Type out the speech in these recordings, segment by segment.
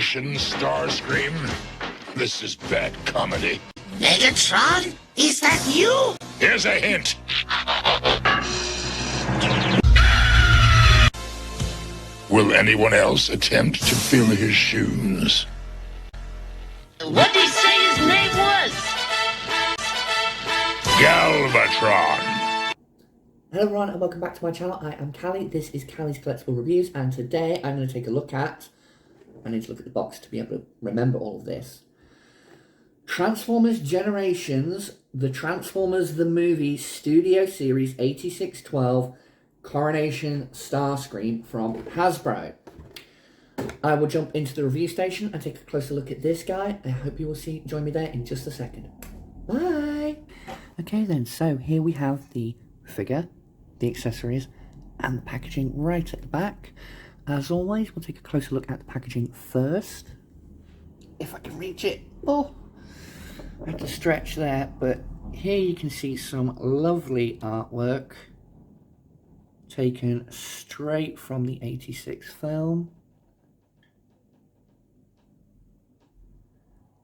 Coronation Starscream. This is bad comedy. Megatron? Is that you? Here's a hint. Will anyone else attempt to fill his shoes? What did he say his name was? Hello Galvatron. everyone and welcome back to my channel. I am Callie, this is Callie's Collectible Reviews, and today I'm going to take a look at, I need to look at the box to be able to remember all of this, Transformers Generations, the Transformers the Movie Studio Series 8612 Coronation Starscream from Hasbro. I will jump into the review station and take a closer look at this guy. I hope you will join me there in just a second. Bye! Okay then, so here we have the figure, the accessories, and the packaging right at the back. As always, we'll take a closer look at the packaging first. If I can reach it. Oh, I have to stretch there, but here you can see some lovely artwork taken straight from the 86 film.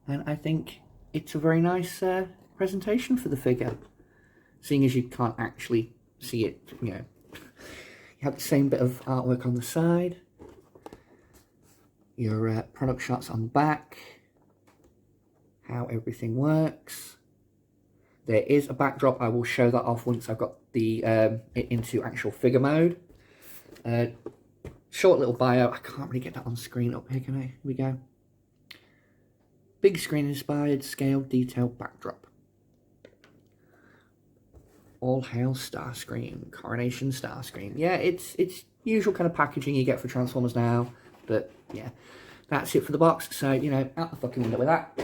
And I think it's a very nice presentation for the figure, seeing as you can't actually see it, you know. You have the same bit of artwork on the side, your product shots on the back, how everything works. There is a backdrop. I will show that off once I've got the it into actual figure mode. Short little bio. I can't really get that on screen up here, can I? Here we go. Big screen inspired scale detail backdrop. All hail Starscream, Coronation Starscream. Yeah, it's usual kind of packaging you get for Transformers now, but yeah, that's it for the box. So, you know, out the fucking window with that.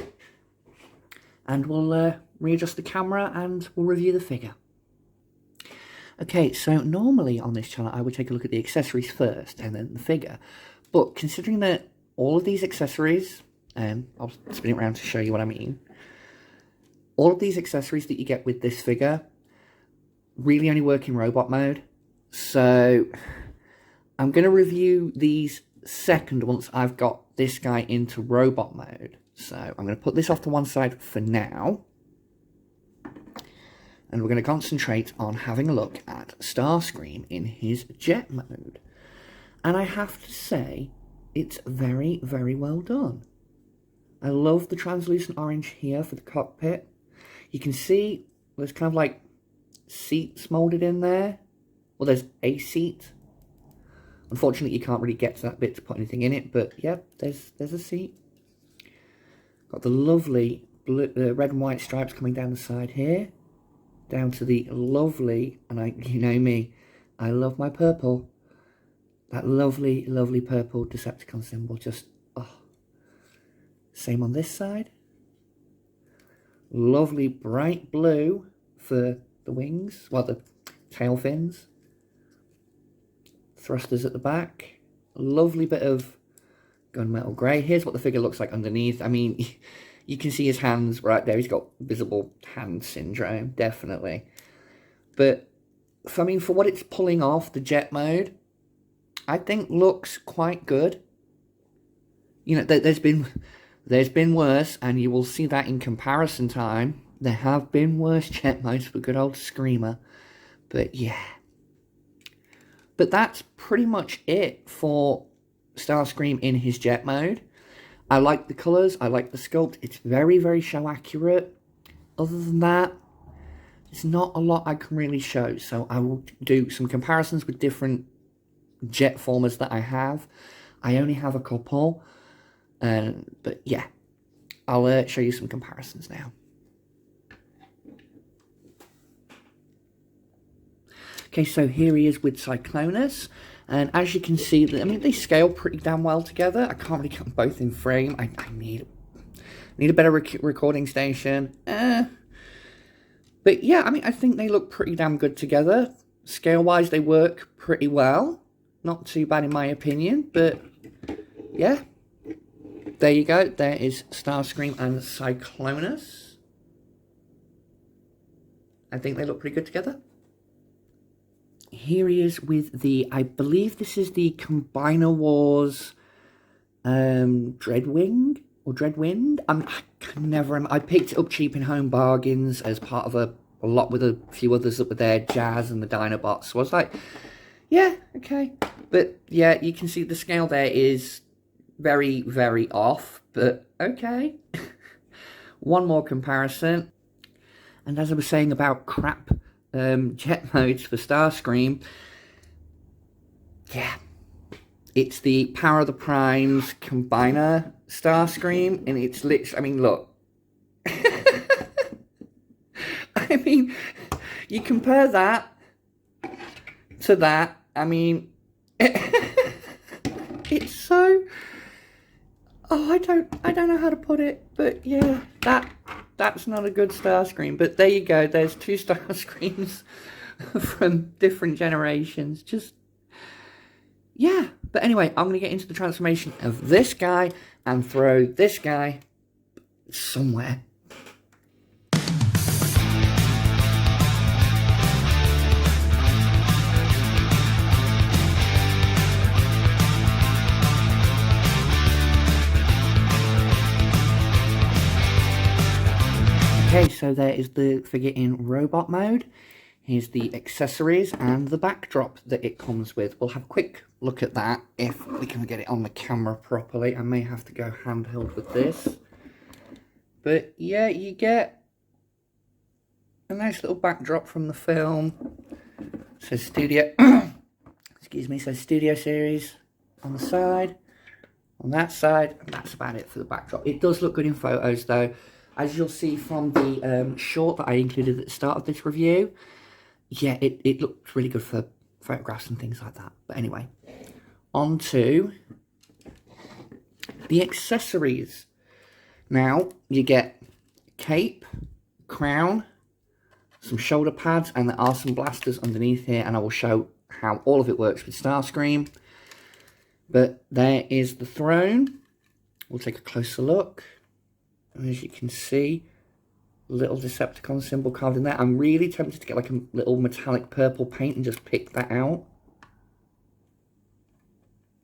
And we'll readjust the camera and we'll review the figure. Okay, so normally on this channel I would take a look at the accessories first and then the figure. But considering that all of these accessories, I'll spin it around to show you what I mean. All of these accessories that you get with this figure really only work in robot mode. So I'm going to review these second once I've got this guy into robot mode. So I'm going to put this off to one side for now. And we're going to concentrate on having a look at Starscream in his jet mode. And I have to say, it's very, very well done. I love the translucent orange here for the cockpit. You can see there's kind of like seats molded in there. Well, there's a seat. Unfortunately, you can't really get to that bit to put anything in it, but yeah, there's a seat. Got the lovely blue, red and white stripes coming down the side here, down to the lovely, and you know me, I love my purple. That lovely, lovely purple Decepticon symbol, just, oh. Same on this side. Lovely bright blue for the wings, well, the tail fins. Thrusters at the back. Lovely bit of gunmetal grey. Here's what the figure looks like underneath. I mean, you can see his hands right there. He's got visible hand syndrome, definitely. But, I mean, for what it's pulling off, the jet mode, I think looks quite good. You know, there's been worse, and you will see that in comparison time. There have been worse jet modes for good old Screamer. But yeah. But that's pretty much it for Starscream in his jet mode. I like the colours, I like the sculpt. It's very, very show accurate. Other than that, there's not a lot I can really show. So I will do some comparisons with different jet formers that I have. I only have a couple. But yeah, I'll show you some comparisons now. Okay, so here he is with Cyclonus, and as you can see, I mean, they scale pretty damn well together. I can't really get them both in frame. I need a better recording station. But yeah, I mean, I think they look pretty damn good together. Scale-wise, they work pretty well. Not too bad in my opinion, but yeah. There you go, there is Starscream and Cyclonus. I think they look pretty good together. Here he is with the, I believe this is the Combiner Wars Dreadwing or Dreadwind. I can never remember. I picked it up cheap in Home Bargains as part of a lot with a few others that were there, Jazz and the Dinobots. So I was like, yeah, okay. But yeah, you can see the scale there is very, very off, but okay. One more comparison. And as I was saying about crap jet modes for Starscream, yeah, it's the Power of the Primes Combiner Starscream, and it's literally, I mean, look. I mean, you compare that to that, I mean, it's so, oh, I don't know how to put it, but yeah, that's not a good Starscream, but there you go, there's two Starscreams from different generations, just, yeah. But anyway, I'm going to get into the transformation of this guy and throw this guy somewhere. Okay, so there is the figure in robot mode. Here's the accessories and the backdrop that it comes with. We'll have a quick look at that if we can get it on the camera properly. I may have to go handheld with this. But yeah, you get a nice little backdrop from the film. It says Studio, excuse me, says Studio Series on the side, on that side, and that's about it for the backdrop. It does look good in photos though. As you'll see from the short that I included at the start of this review, yeah, it looked really good for photographs and things like that. But anyway, on to the accessories. Now, you get cape, crown, some shoulder pads, and there are some blasters underneath here, and I will show how all of it works with Starscream. But there is the throne. We'll take a closer look. And as you can see, little Decepticon symbol carved in there. I'm really tempted to get like a little metallic purple paint and just pick that out.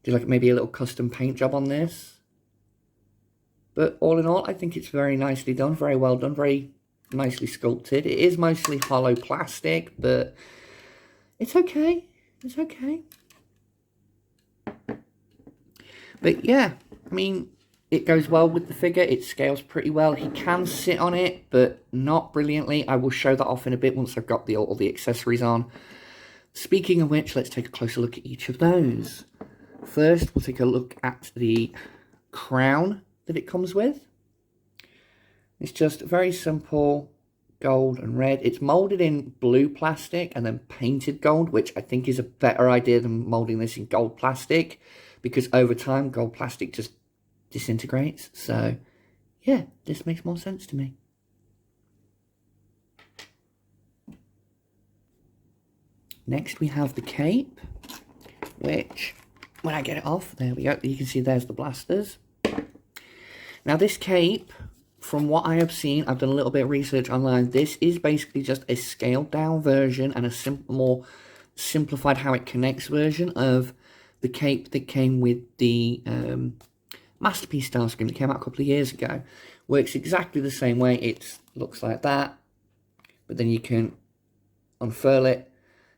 Do like maybe a little custom paint job on this. But all in all, I think it's very nicely done, very well done, very nicely sculpted. It is mostly hollow plastic, but it's okay. It's okay. But yeah, I mean, it goes well with the figure. It scales pretty well. He can sit on it, but not brilliantly. I will show that off in a bit once I've got all the accessories on. Speaking of which, let's take a closer look at each of those. First, we'll take a look at the crown that it comes with. It's just very simple, gold and red. It's molded in blue plastic and then painted gold, which I think is a better idea than molding this in gold plastic, because over time, gold plastic just disintegrates. So yeah, this makes more sense to me. Next we have the cape, which when I get it off, there we go, you can see there's the blasters. Now this cape, from what I have seen, I've done a little bit of research online, this is basically just a scaled down version and a more simplified how it connects version of the cape that came with the Masterpiece Starscream that came out a couple of years ago. Works exactly the same way. It looks like that, but then you can unfurl it,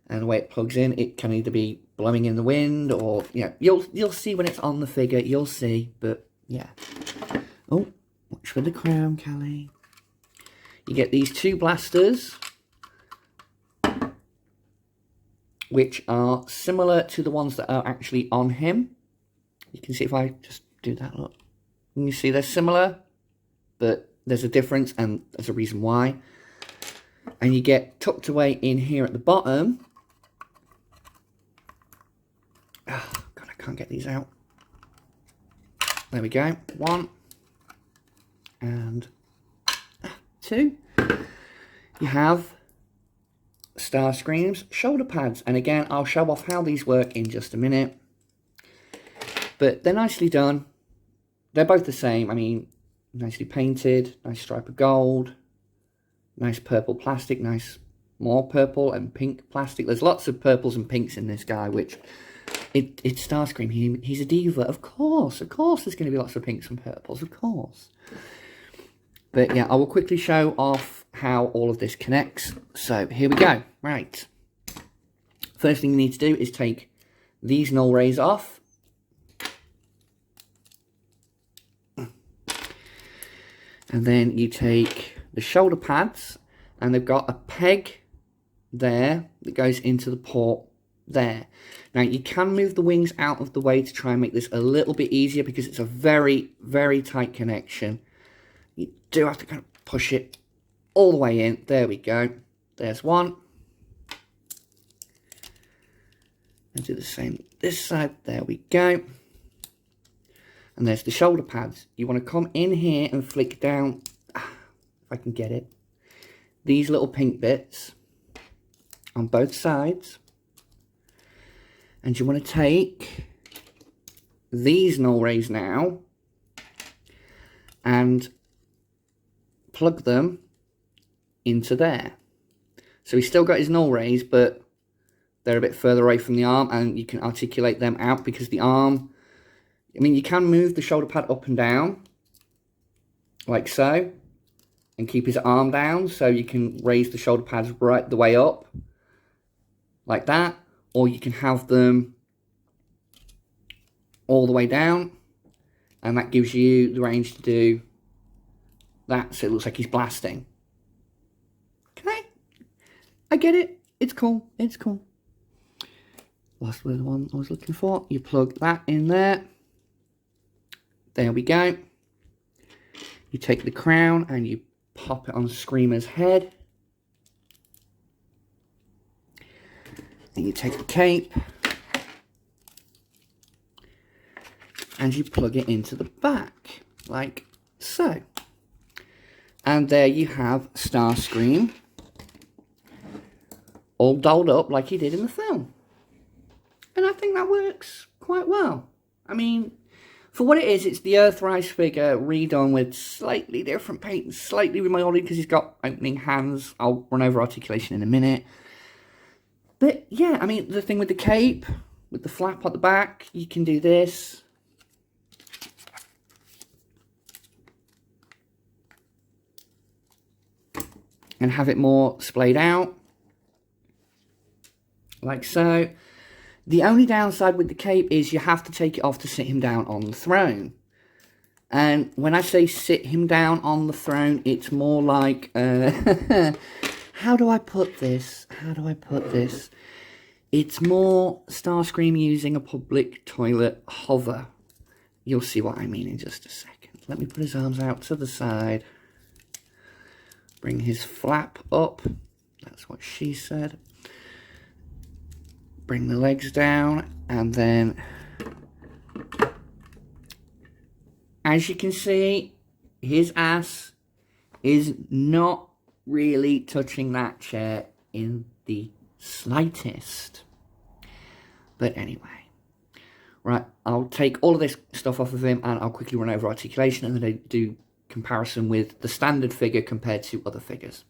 and the way it plugs in, it can either be blowing in the wind, or you'll see when it's on the figure. You'll see, but yeah. Oh, watch for the crown, Callie. You get these two blasters, which are similar to the ones that are actually on him. You can see if I just do that, look. You see they're similar, but there's a difference, and there's a reason why. And you get tucked away in here at the bottom. Oh, God, I can't get these out. There we go. One. And two. You have Starscream's shoulder pads. And again, I'll show off how these work in just a minute. But they're nicely done. They're both the same. I mean, nicely painted, nice stripe of gold, nice purple plastic, nice more purple and pink plastic. There's lots of purples and pinks in this guy, which It's Starscream. He's a diva. Of course there's going to be lots of pinks and purples. Of course. But yeah, I will quickly show off how all of this connects. So here we go. Right. First thing you need to do is take these null rays off. And then you take the shoulder pads, and they've got a peg there that goes into the port there. Now you can move the wings out of the way to try and make this a little bit easier, because it's a very, very tight connection. You do have to kind of push it all the way in. There we go. There's one. And do the same this side. There we go. And there's the shoulder pads. You want to come in here and flick down, if I can get it, these little pink bits on both sides. And you want to take these null rays now and plug them into there. So he's still got his null rays, but they're a bit further away from the arm, and you can articulate them out, because the arm, I mean, you can move the shoulder pad up and down, like so, and keep his arm down, so you can raise the shoulder pads right the way up, like that, or you can have them all the way down, and that gives you the range to do that, so it looks like he's blasting. Okay, I get it, it's cool, it's cool. Last was the one I was looking for. You plug that in there. There we go. You take the crown and you pop it on Screamer's head. Then you take the cape and you plug it into the back, like so. And there you have Starscream, all dolled up like he did in the film. And I think that works quite well. I mean, for what it is, it's the Earthrise figure redone with slightly different paint, slightly remolded, because he's got opening hands. I'll run over articulation in a minute. But yeah, I mean, the thing with the cape, with the flap at the back, you can do this. And have it more splayed out, like so. The only downside with the cape is you have to take it off to sit him down on the throne. And when I say sit him down on the throne, it's more like, how do I put this? How do I put this? It's more Starscream using a public toilet hover. You'll see what I mean in just a second. Let me put his arms out to the side. Bring his flap up. That's what she said. Bring the legs down, and then, as you can see, his ass is not really touching that chair in the slightest. But anyway, right, I'll take all of this stuff off of him, and I'll quickly run over articulation, and then I do comparison with the standard figure compared to other figures.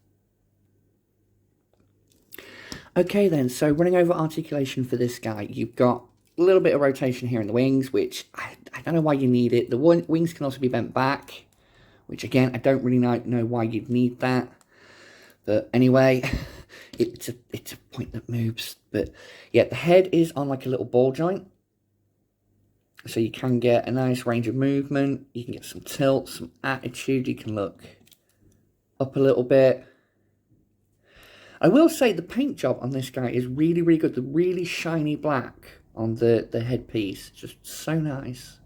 Okay then, so running over articulation for this guy, you've got a little bit of rotation here in the wings, which I don't know why you need it. The wings can also be bent back, which again, I don't really know why you'd need that. But anyway, it's a point that moves. But yeah, the head is on like a little ball joint. So you can get a nice range of movement. You can get some tilt, some attitude. You can look up a little bit. I will say the paint job on this guy is really, really good. The really shiny black on the headpiece. Just so nice.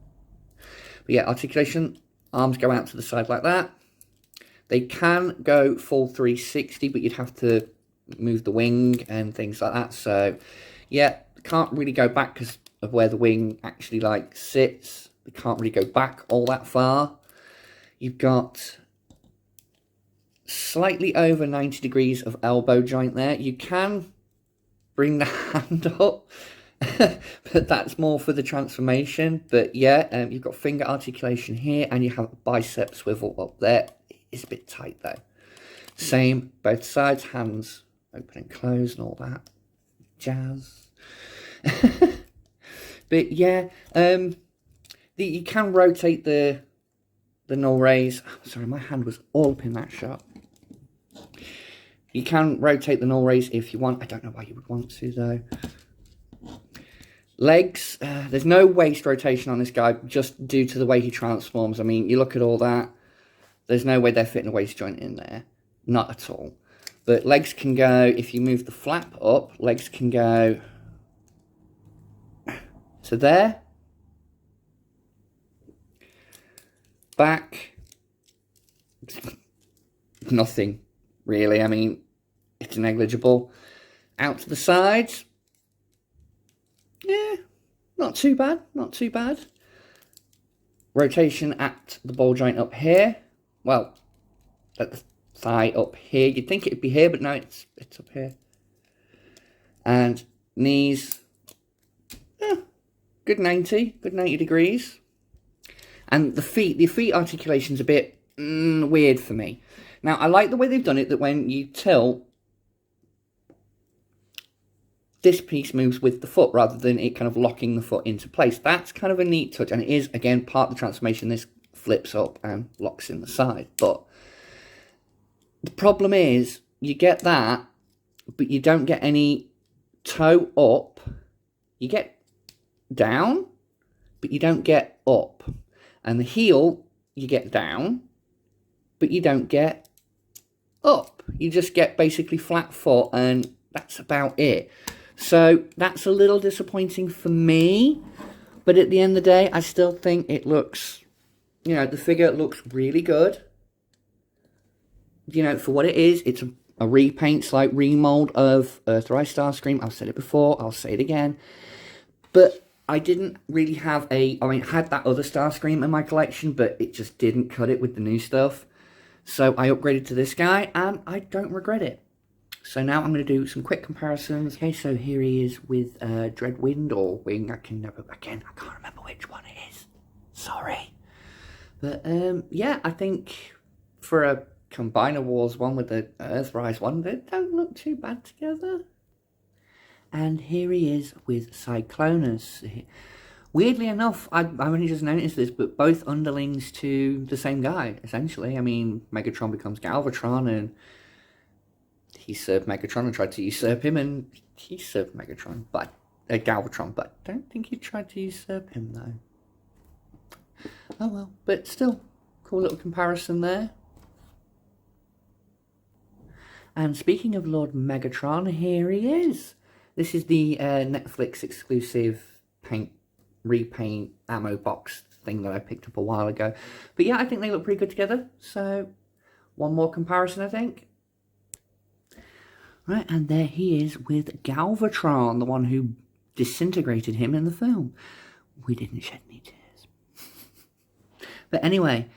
But yeah, articulation. Arms go out to the side like that. They can go full 360, but you'd have to move the wing and things like that. So yeah, can't really go back because of where the wing actually like sits. They can't really go back all that far. You've got slightly over 90 degrees of elbow joint there. You can bring the hand up, but that's more for the transformation. But yeah, you've got finger articulation here, and you have a bicep swivel up there. It's a bit tight though. Same, both sides, hands open and close and all that jazz. But yeah, you can rotate the null rays. Oh, sorry, my hand was all up in that shot. You can rotate the null rays if you want. I don't know why you would want to, though. Legs, there's no waist rotation on this guy, just due to the way he transforms. I mean, you look at all that, there's no way they're fitting a waist joint in there. Not at all. But legs can go, if you move the flap up, legs can go to there. Back. Nothing, really. I mean, it's negligible. Out to the sides. Yeah, not too bad, not too bad. Rotation at the ball joint up here. Well, at the thigh up here. You'd think it'd be here, but no, it's up here. And knees, yeah, good 90 degrees. And the feet articulation's a bit weird for me. Now, I like the way they've done it, that when you tilt, this piece moves with the foot rather than it kind of locking the foot into place. That's kind of a neat touch, and it is, again, part of the transformation. This flips up and locks in the side. But the problem is, you get that, but you don't get any toe up. You get down, but you don't get up. And the heel, you get down, but you don't get up. You just get basically flat foot, and that's about it. So that's a little disappointing for me, but at the end of the day, I still think it looks, you know, the figure looks really good. You know, for what it is, it's a repaint, slight remold of Earthrise Starscream. I've said it before, I'll say it again. But I didn't really have I had that other Starscream in my collection, but it just didn't cut it with the new stuff. So I upgraded to this guy, and I don't regret it. So now I'm going to do some quick comparisons. Okay, so here he is with Dreadwind or Wing. I can't remember which one it is. Sorry. But yeah, I think for a Combiner Wars one with the Earthrise one, they don't look too bad together. And here he is with Cyclonus. Weirdly enough, I've only just noticed this, but both underlings to the same guy, essentially. I mean, Megatron becomes Galvatron, and he served Megatron and tried to usurp him, and he served Megatron, but Galvatron, but I don't think he tried to usurp him, though. Oh well, but still, cool little comparison there. And speaking of Lord Megatron, here he is. This is the Netflix exclusive repaint ammo box thing that I picked up a while ago. But yeah, I think they look pretty good together. So, one more comparison, I think. Right, and there he is with Galvatron, the one who disintegrated him in the film. We didn't shed any tears. But anyway,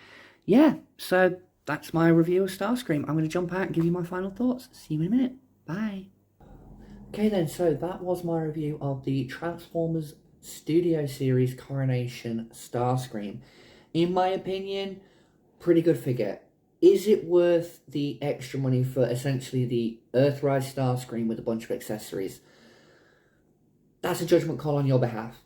yeah, so that's my review of Starscream. I'm going to jump out and give you my final thoughts. See you in a minute. Bye. Okay then, so that was my review of the Transformers Studio Series Coronation Starscream. In my opinion, pretty good figure. Is it worth the extra money for essentially the Earthrise Starscream with a bunch of accessories? That's a judgment call on your behalf.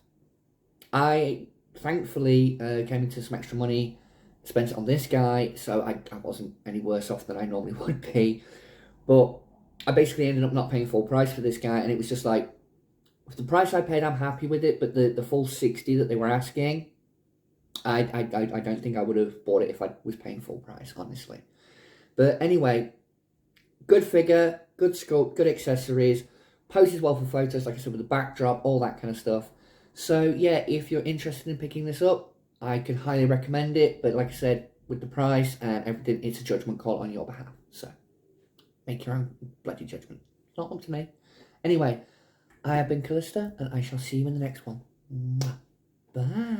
I thankfully came into some extra money, spent it on this guy, so I wasn't any worse off than I normally would be. But I basically ended up not paying full price for this guy, and it was just like, with the price I paid, I'm happy with it, but the full 60 that they were asking, I don't think I would have bought it if I was paying full price, honestly. But anyway, good figure, good sculpt, good accessories, poses well for photos, like I said, with the backdrop, all that kind of stuff. So yeah, if you're interested in picking this up, I can highly recommend it. But like I said, with the price and everything, it's a judgment call on your behalf. So make your own bloody judgment. It's not up to me. Anyway, I have been Callista, and I shall see you in the next one. Bye.